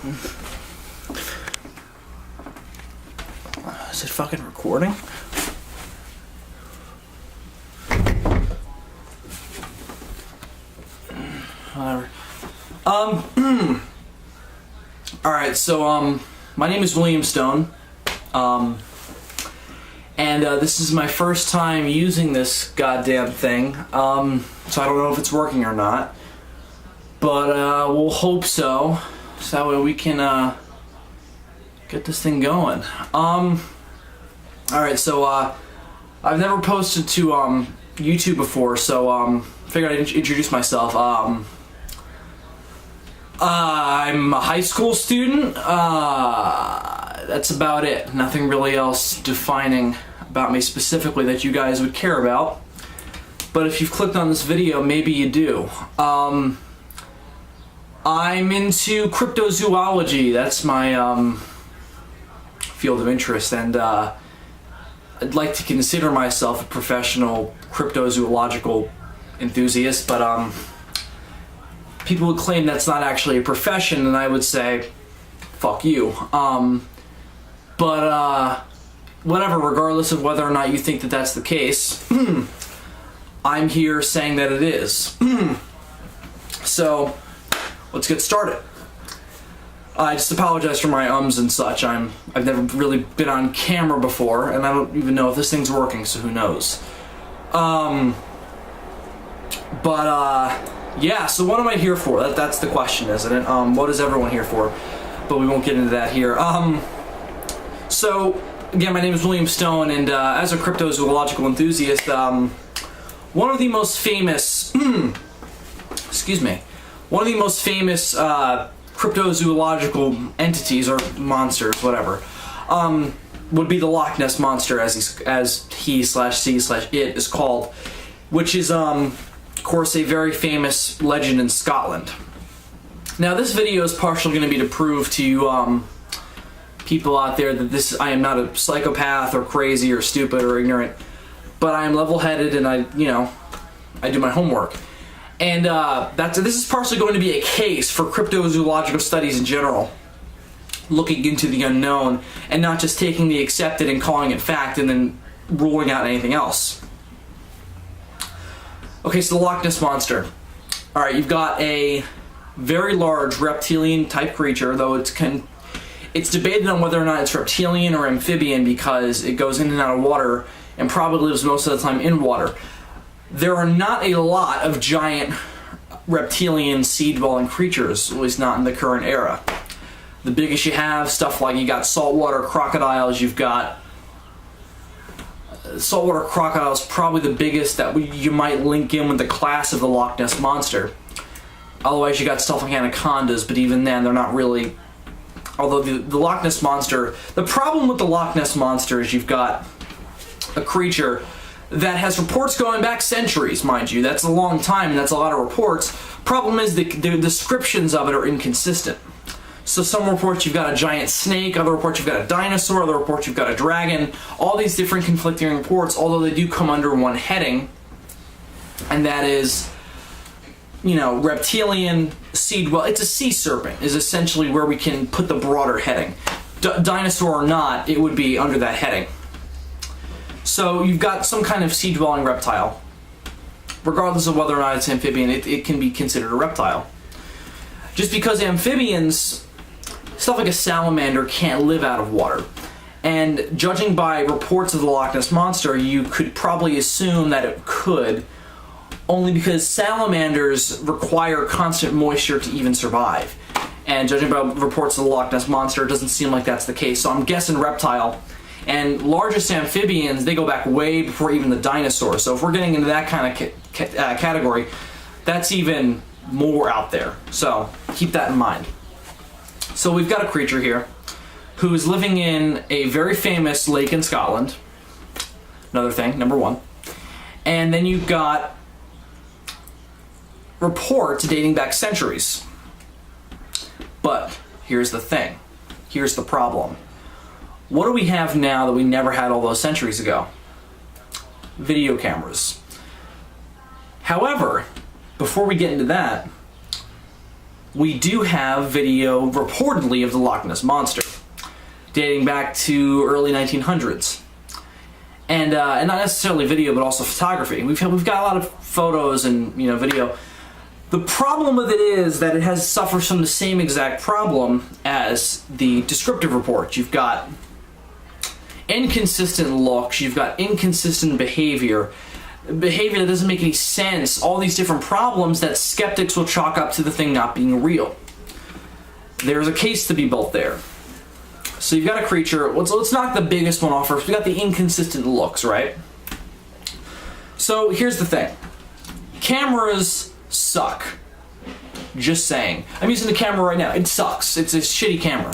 Is it fucking recording? Whatever. Alright, so, my name is William Stone. This is my first time using this goddamn thing. So I don't know if it's working or not. But, we'll hope so. So that way we can, get this thing going. Alright, so, I've never posted to, YouTube before, so, figured I'd introduce myself. I'm a high school student. That's about it. Nothing really else defining about me specifically that you guys would care about. But if you've clicked on this video, maybe you do. I'm into cryptozoology. That's my field of interest, and I'd like to consider myself a professional cryptozoological enthusiast, but people would claim that's not actually a profession, and I would say, fuck you. Whatever, regardless of whether or not you think that that's the case, I'm here saying that it is. So, let's get started. I just apologize for my ums and such. I've never really been on camera before, and I don't even know if this thing's working, so who knows. Yeah, so what am I here for? That's the question, isn't it? What is everyone here for? But we won't get into that here. So, again, my name is William Stone, and as a cryptozoological enthusiast, one of the most famous, excuse me, one of the most famous cryptozoological entities, or monsters, whatever, would be the Loch Ness Monster, as he/she/it is called, which is, of course, a very famous legend in Scotland. Now, this video is partially going to be to prove to you, people out there that I am not a psychopath or crazy or stupid or ignorant, but I am level-headed and I do my homework. And this is partially going to be a case for cryptozoological studies in general, looking into the unknown and not just taking the accepted and calling it fact and then ruling out anything else. Okay, so the Loch Ness Monster. Alright, you've got a very large reptilian-type creature, though it's debated on whether or not it's reptilian or amphibian because it goes in and out of water and probably lives most of the time in water. There are not a lot of giant reptilian sea-dwelling creatures, at least not in the current era. The biggest you have, stuff like you got saltwater crocodiles, you've got saltwater crocodiles, probably the biggest that you might link in with the class of the Loch Ness Monster. Otherwise you got stuff like anacondas, but even then they're not really, although the Loch Ness Monster, the problem with the Loch Ness Monster is you've got a creature that has reports going back centuries, mind you. That's a long time and that's a lot of reports. Problem is the descriptions of it are inconsistent. So some reports you've got a giant snake, other reports you've got a dinosaur, other reports you've got a dragon, all these different conflicting reports, although they do come under one heading, and that is, reptilian, it's a sea serpent is essentially where we can put the broader heading. Dinosaur or not, it would be under that heading. So you've got some kind of sea-dwelling reptile. Regardless of whether or not it's amphibian, it can be considered a reptile. Just because amphibians, stuff like a salamander, can't live out of water. And judging by reports of the Loch Ness Monster, you could probably assume that it could, only because salamanders require constant moisture to even survive. And judging by reports of the Loch Ness Monster, it doesn't seem like that's the case. So I'm guessing reptile. And largest amphibians, they go back way before even the dinosaurs. So if we're getting into that kind of category, that's even more out there. So keep that in mind. So we've got a creature here who is living in a very famous lake in Scotland. Another thing, number one. And then you've got reports dating back centuries. But here's the thing. Here's the problem. What do we have now that we never had all those centuries ago? Video cameras. However, before we get into that, we do have video reportedly of the Loch Ness Monster, dating back to early 1900s. And not necessarily video, but also photography. We've got a lot of photos and video. The problem with it is that it suffers from the same exact problem as the descriptive report. You've got inconsistent looks, you've got inconsistent behavior that doesn't make any sense, all these different problems that skeptics will chalk up to the thing not being real. There's a case to be built there. So you've got a creature, let's knock the biggest one off first. We've got the inconsistent looks, right? So here's the thing. Cameras suck. Just saying. I'm using the camera right now. It sucks. It's a shitty camera.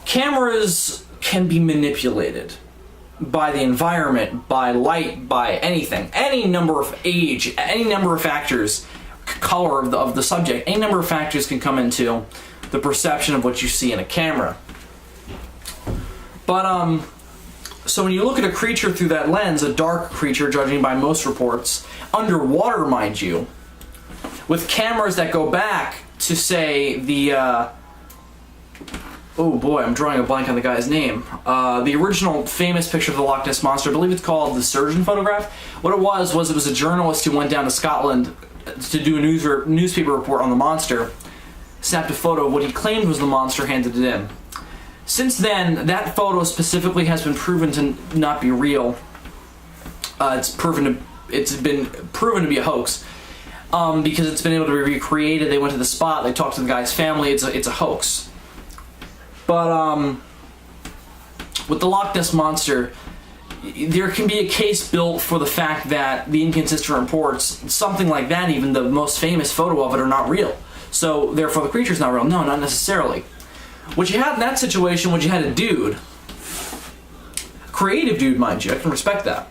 Cameras can be manipulated by the environment, by light, by anything. Any number of age, any number of factors, color of the subject, any number of factors can come into the perception of what you see in a camera. But, so when you look at a creature through that lens, a dark creature, judging by most reports, underwater, mind you, with cameras that go back to, say, the, oh boy, I'm drawing a blank on the guy's name. The original famous picture of the Loch Ness Monster, I believe it's called the Surgeon photograph. What it was a journalist who went down to Scotland to do a newspaper report on the monster, snapped a photo of what he claimed was the monster, handed it in. Since then, that photo specifically has been proven to not be real. It's been proven to be a hoax because it's been able to be recreated. They went to the spot, they talked to the guy's family. It's a hoax. But with the Loch Ness Monster, there can be a case built for the fact that the inconsistent reports, something like that, even the most famous photo of it, are not real. So therefore the creature's not real. No, not necessarily. What you had in that situation was you had a dude, creative dude, mind you, I can respect that,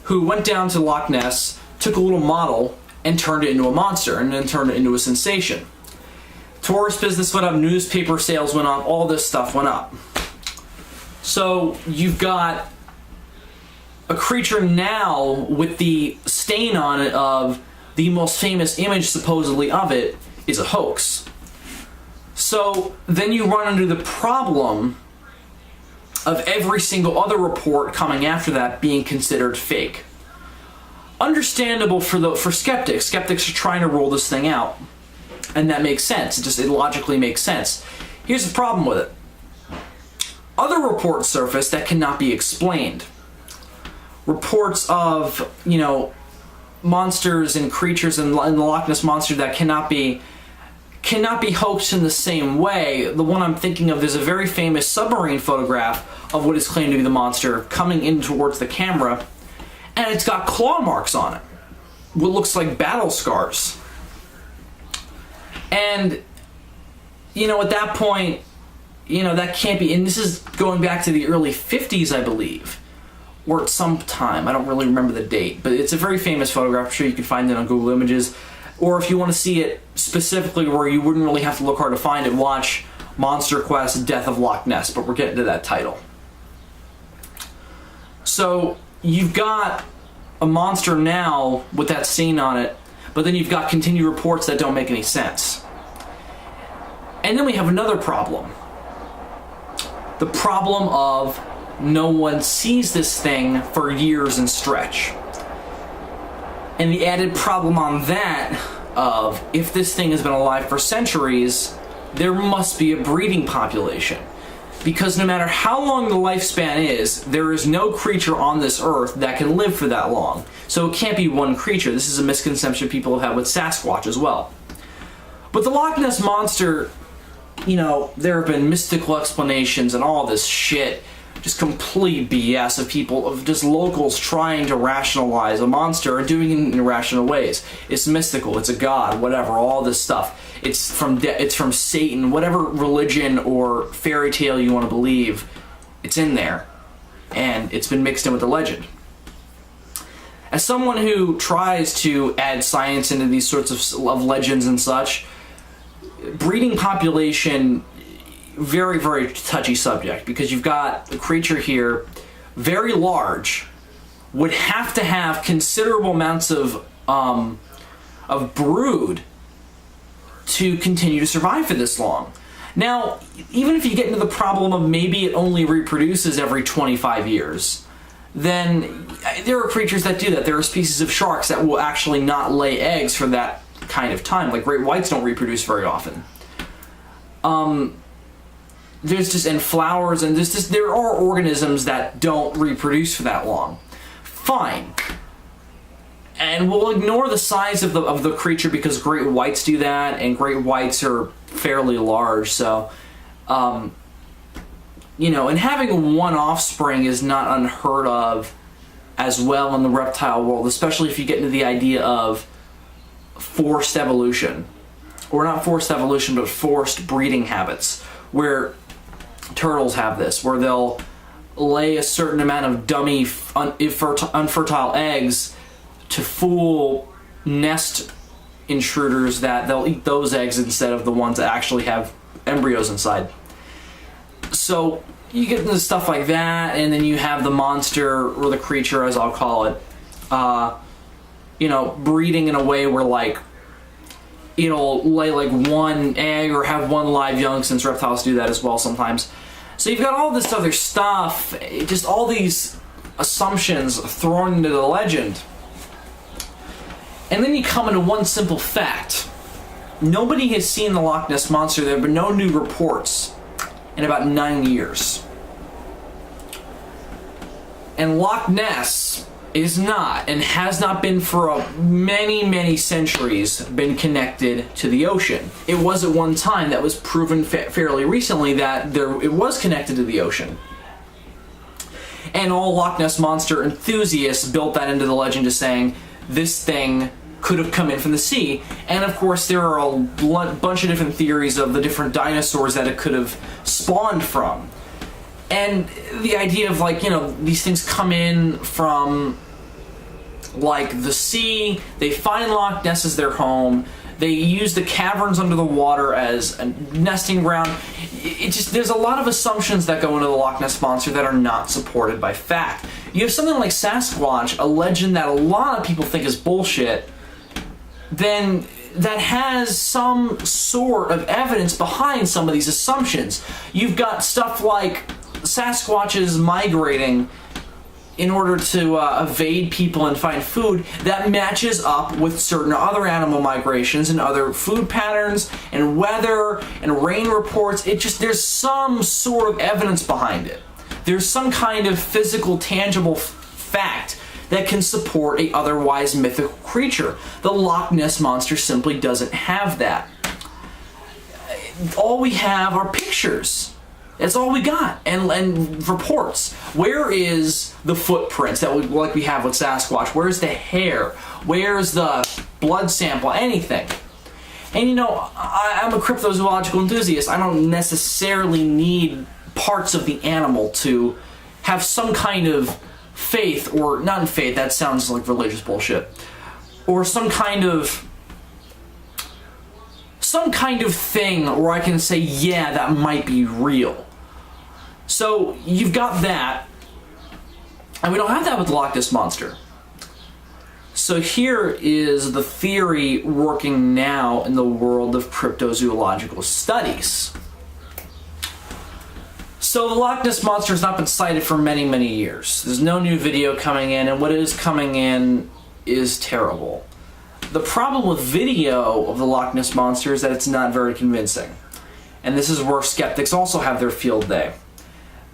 who went down to Loch Ness, took a little model, and turned it into a monster, and then turned it into a sensation. Tourist business went up, newspaper sales went up, all this stuff went up. So you've got a creature now with the stain on it of the most famous image supposedly of it is a hoax. So then you run into the problem of every single other report coming after that being considered fake. Understandable for skeptics. Skeptics are trying to rule this thing out. And that makes sense. It logically makes sense. Here's the problem with it. Other reports surface that cannot be explained. Reports of, monsters and creatures in the Loch Ness Monster that cannot be hoaxed in the same way. The one I'm thinking of, there's a very famous submarine photograph of what is claimed to be the monster coming in towards the camera, and it's got claw marks on it. What looks like battle scars. And, at that point, that can't be, and this is going back to the early 50s, I believe, or at some time, I don't really remember the date, but it's a very famous photograph. I'm sure you can find it on Google Images, or if you want to see it specifically where you wouldn't really have to look hard to find it, watch Monster Quest: Death of Loch Ness, but we're getting to that title. So, you've got a monster now with that stain on it, but then you've got continued reports that don't make any sense. And then we have another problem. The problem of no one sees this thing for years in stretch. And the added problem on that of, if this thing has been alive for centuries, there must be a breeding population. Because no matter how long the lifespan is, there is no creature on this earth that can live for that long. So it can't be one creature. This is a misconception people have had with Sasquatch as well. But the Loch Ness Monster, there have been mystical explanations and all this shit. Just complete BS of people, of just locals trying to rationalize a monster and doing it in irrational ways. It's mystical, it's a god, whatever, all this stuff. It's from Satan, whatever religion or fairy tale you want to believe, it's in there. And it's been mixed in with the legend. As someone who tries to add science into these sorts of legends and such, breeding population, very, very touchy subject, because you've got a creature here, very large, would have to have considerable amounts of brood to continue to survive for this long. Now, even if you get into the problem of maybe it only reproduces every 25 years, then there are creatures that do that. There are species of sharks that will actually not lay eggs for that kind of time. Like great whites don't reproduce very often. There's just, and flowers, and there are organisms that don't reproduce for that long. Fine. And we'll ignore the size of the creature because great whites do that, and great whites are fairly large, so you know, and having one offspring is not unheard of as well in the reptile world, especially if you get into the idea of forced evolution, or not forced evolution, but forced breeding habits, where turtles have this, where they'll lay a certain amount of dummy unfertile eggs to fool nest intruders that they'll eat those eggs instead of the ones that actually have embryos inside. So you get into stuff like that, and then you have the monster, or the creature as I'll call it, you know, breeding in a way where like it'll lay like one egg or have one live young, since reptiles do that as well sometimes. So you've got all this other stuff, just all these assumptions thrown into the legend. And then you come into one simple fact. Nobody has seen the Loch Ness Monster. There have been no new reports in about 9 years. And Loch Ness is not, and has not been for many, many centuries, been connected to the ocean. It was at one time, that was proven fairly recently, that it was connected to the ocean. And all Loch Ness Monster enthusiasts built that into the legend as saying, this thing could have come in from the sea. And of course there are a bunch of different theories of the different dinosaurs that it could have spawned from. And the idea of, like, you know, these things come in from like the sea, they find Loch Ness as their home, they use the caverns under the water as a nesting ground. It just, there's a lot of assumptions that go into the Loch Ness Monster that are not supported by fact. You have something like Sasquatch, a legend that a lot of people think is bullshit, then that has some sort of evidence behind some of these assumptions. You've got stuff like Sasquatches migrating in order to evade people and find food that matches up with certain other animal migrations and other food patterns and weather and rain reports. It just, there's some sort of evidence behind it. There's some kind of physical, tangible fact that can support a otherwise mythical creature. The Loch Ness Monster simply doesn't have that. All we have are pictures. That's all we got, and reports. Where is the footprints that like we have with Sasquatch? Where's the hair? Where's the blood sample? Anything. And you know, I'm a cryptozoological enthusiast. I don't necessarily need parts of the animal to have some kind of faith, or not in faith, that sounds like religious bullshit, or some kind of thing where I can say, yeah, that might be real. So you've got that, and we don't have that with the Loch Ness Monster. So here is the theory working now in the world of cryptozoological studies. So the Loch Ness Monster has not been sighted for many, many years. There's no new video coming in, and what is coming in is terrible. The problem with video of the Loch Ness Monster is that it's not very convincing. And this is where skeptics also have their field day.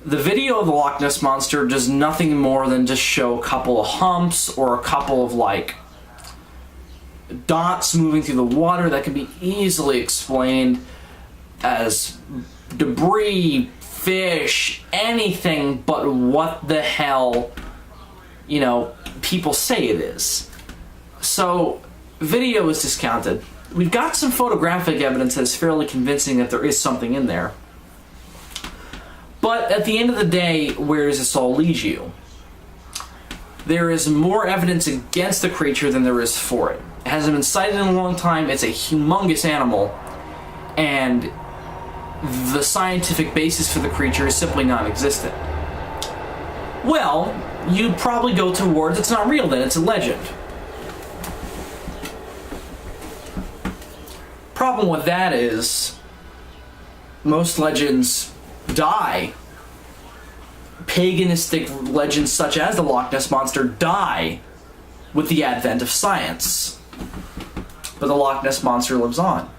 The video of the Loch Ness Monster does nothing more than just show a couple of humps or a couple of like dots moving through the water that can be easily explained as debris, fish, anything but what the hell, you know, people say it is. So video is discounted. We've got some photographic evidence that is fairly convincing that there is something in there. But at the end of the day, where does this all lead you? There is more evidence against the creature than there is for it. It hasn't been sighted in a long time, it's a humongous animal, and the scientific basis for the creature is simply non-existent. Well, you probably go towards it's not real then, it's a legend. problem with that is most legends die. Paganistic legends such as the Loch Ness Monster die with the advent of science. But the Loch Ness Monster lives on.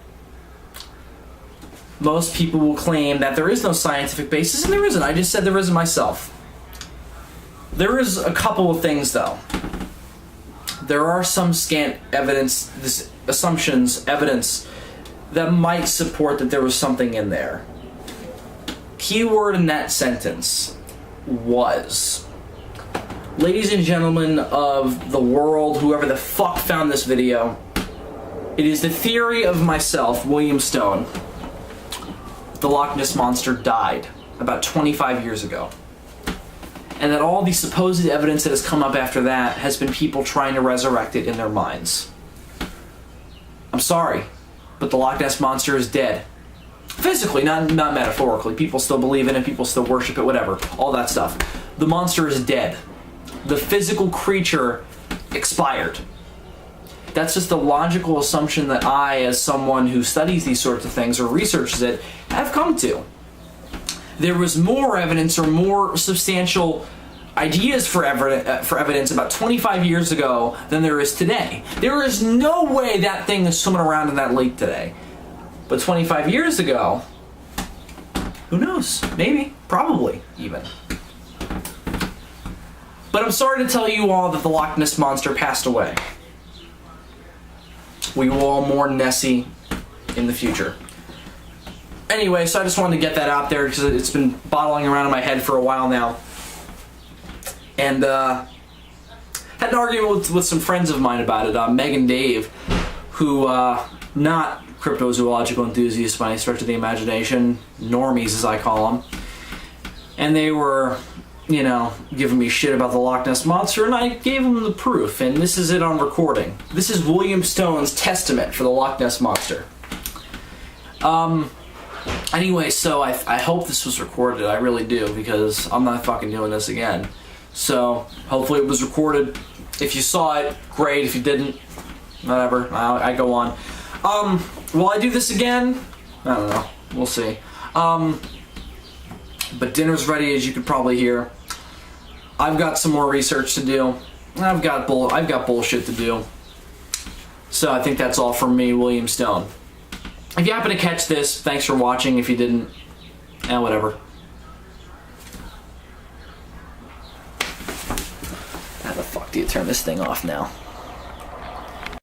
Most people will claim that there is no scientific basis, and there isn't. I just said there isn't myself. There is a couple of things, though. There are some scant evidence, evidence that might support that there was something in there. Keyword in that sentence was. Ladies and gentlemen of the world, whoever the fuck found this video, it is the theory of myself, William Stone. The Loch Ness Monster died about 25 years ago. And that all the supposed evidence that has come up after that has been people trying to resurrect it in their minds. I'm sorry, but the Loch Ness Monster is dead. Physically, not metaphorically. People still believe in it, people still worship it, whatever. All that stuff. The monster is dead. The physical creature expired. That's just the logical assumption that I, as someone who studies these sorts of things or researches it, have come to. There was more evidence or more substantial ideas for evidence about 25 years ago than there is today. There is no way that thing is swimming around in that lake today. But 25 years ago, who knows? Maybe, probably, even. But I'm sorry to tell you all that the Loch Ness Monster passed away. We will all mourn Nessie in the future. Anyway, so I just wanted to get that out there because it's been bottling around in my head for a while now. And had an argument with some friends of mine about it, Meg and Dave, who, not cryptozoological enthusiasts by any stretch of the imagination, normies as I call them. And they were, you know, giving me shit about the Loch Ness Monster, and I gave them the proof, and this is it on recording. This is William Stone's testament for the Loch Ness Monster. Anyway, so I hope this was recorded, I really do, because I'm not fucking doing this again. So, hopefully it was recorded. If you saw it, great. If you didn't, whatever, I go on. Will I do this again? I don't know. We'll see. But dinner's ready, as you could probably hear. I've got some more research to do. I've got bullshit to do. So I think that's all from me, William Stone. If you happen to catch this, thanks for watching. If you didn't, whatever. How the fuck do you turn this thing off now?